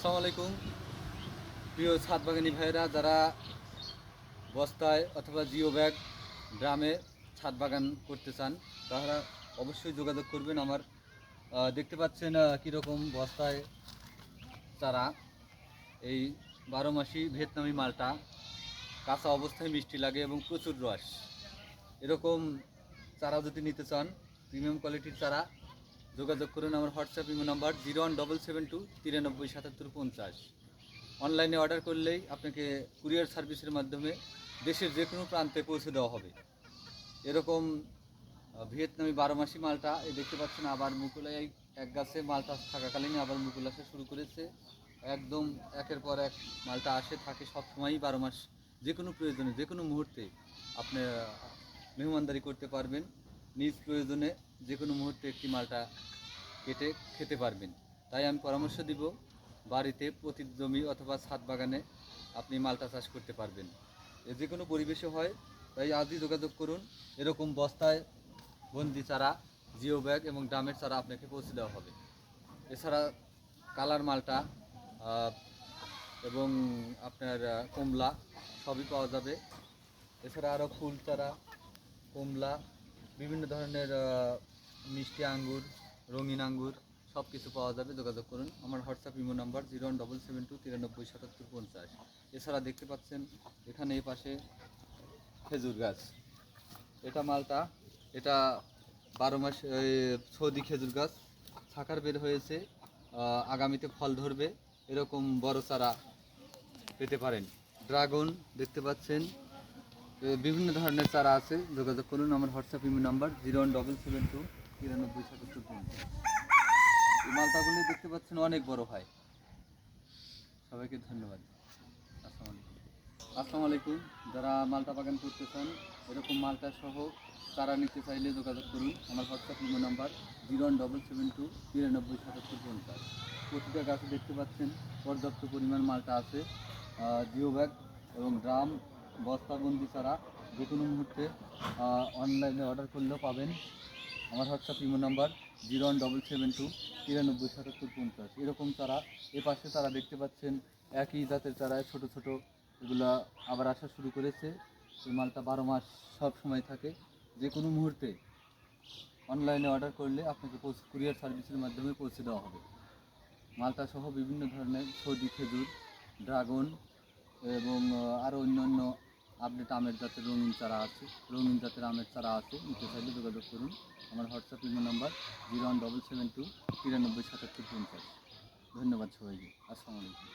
আসসালামু আলাইকুম প্রিয় ছাদ বাগানি ভাইয়েরা, যারা বস্তায় অথবা জিও ব্যাগ ড্রামে ছাদ বাগান করতে চান তারা অবশ্যই যোগাযোগ করবেন। আমার দেখতে পাচ্ছেন কীরকম বস্তায় চারা। এই 12 মাসি ভিয়েতনামি মালটা কাঁচা অবস্থায় মিষ্টি লাগে এবং প্রচুর রস। এরকম চারা যদি নিতে চান, প্রিমিয়াম কোয়ালিটির চারা, যোগাযোগ করুন আমার হোয়াটসঅ্যাপ ইমো নাম্বার 0177237750। অনলাইনে অর্ডার করলেই আপনাকে কুরিয়ার সার্ভিসের মাধ্যমে দেশের যে কোনো প্রান্তে পৌঁছে দেওয়া হবে। এরকম ভিয়েতনামি 12 মাসি মালটা এই দেখতে পাচ্ছেন, আবার মুকুল এক গাছে মালটা থাকাকালীন আবার মুকুল আসা শুরু করেছে। একদম একের পর এক মালটা আসে থাকে সবসময়ই 12 মাস। যে কোনো প্রয়োজনে যে কোনো মুহূর্তে আপনি মেহমানদারি করতে পারবেন। নিজ প্রয়োজনে যে কোনো মুহূর্তে একটি মালটা কেটে খেতে পারবেন। তাই আমি পরামর্শ দিব, বাড়িতে পতিত জমি অথবা ছাদ বাগানে আপনি মালটা চাষ করতে পারবেন। যে কোনো পরিবেশে হয়। তাই আজই যোগাযোগ করুন। এরকম বস্তায় বন্দি চারা, জিও ব্যাগ এবং ড্রামের চারা আপনাকে পৌঁছে দেওয়া হবে। এছাড়া কালার মালটা এবং আপনার কমলা সবই পাওয়া যাবে। এছাড়া আরও ফুল চারা, কমলা, বিভিন্ন ধরনের মিষ্টি আঙ্গুর, রঙিন আঙ্গুর সব কিছু পাওয়া যাবে। যোগাযোগ করুন আমার হোয়াটসঅ্যাপ ইমো নাম্বার 017723937750। এছাড়া দেখতে পাচ্ছেন এখানে এই পাশে খেজুর গাছ। এটা মালটা, এটা 12 মাস সৌদি খেজুর গাছ ছাকার বের হয়েছে, আগামীতে ফল ধরবে। এরকম বড় চারা পেতে পারেন। ড্রাগন দেখতে পাচ্ছেন, বিভিন্ন ধরনের চারা আছে। যোগাযোগ করুন আমার হোয়াটসঅ্যাপ ইমো নাম্বার 017723937750। এই মালটাগুলি দেখতে পাচ্ছেন অনেক বড় হয়। সবাইকে ধন্যবাদ। আসসালামু আলাইকুম। যারা মালটা বাগান করতে চান, এরকম মালটা সহ চারা নিতে চাইলে যোগাযোগ করুন আমার হোয়াটসঅ্যাপ ইমো নাম্বার 017723937750। প্রতিটা গাছে দেখতে পাচ্ছেন পর্যাপ্ত পরিমাণ মালটা আছে। জিও ব্যাগ এবং ড্রাম, বস্তাবন্দি চারা যে কোনো মুহূর্তে অনলাইনে অর্ডার করলেও পাবেন। আমার হোয়াটসঅ্যাপ ইমো নাম্বার 017723937750। এরকম চারা এ পাশে চারা দেখতে পাচ্ছেন, একই জাতের চারায় ছোট ছোট এগুলা আবার আসা শুরু করেছে। এই মালটা 12 মাস সব সময় থাকে। যে কোনো মুহূর্তে অনলাইনে অর্ডার করলে আপনাকে কুরিয়ার সার্ভিসের মাধ্যমে পৌঁছে দেওয়া হবে। মালটা সহ বিভিন্ন ধরনের সৌদি খেজুর, ড্রাগন এবং আরও অন্যান্য আপডেট আমের জাতের রঙিন চারা আছে, রঙিন জাতের আমের চারা আছে। নিতে চাইলে যোগাযোগ করুন আমার হোয়াটসঅ্যাপ ইমো নাম্বার 017723937750। ধন্যবাদ সবাইকে। আসসালামু আলাইকুম।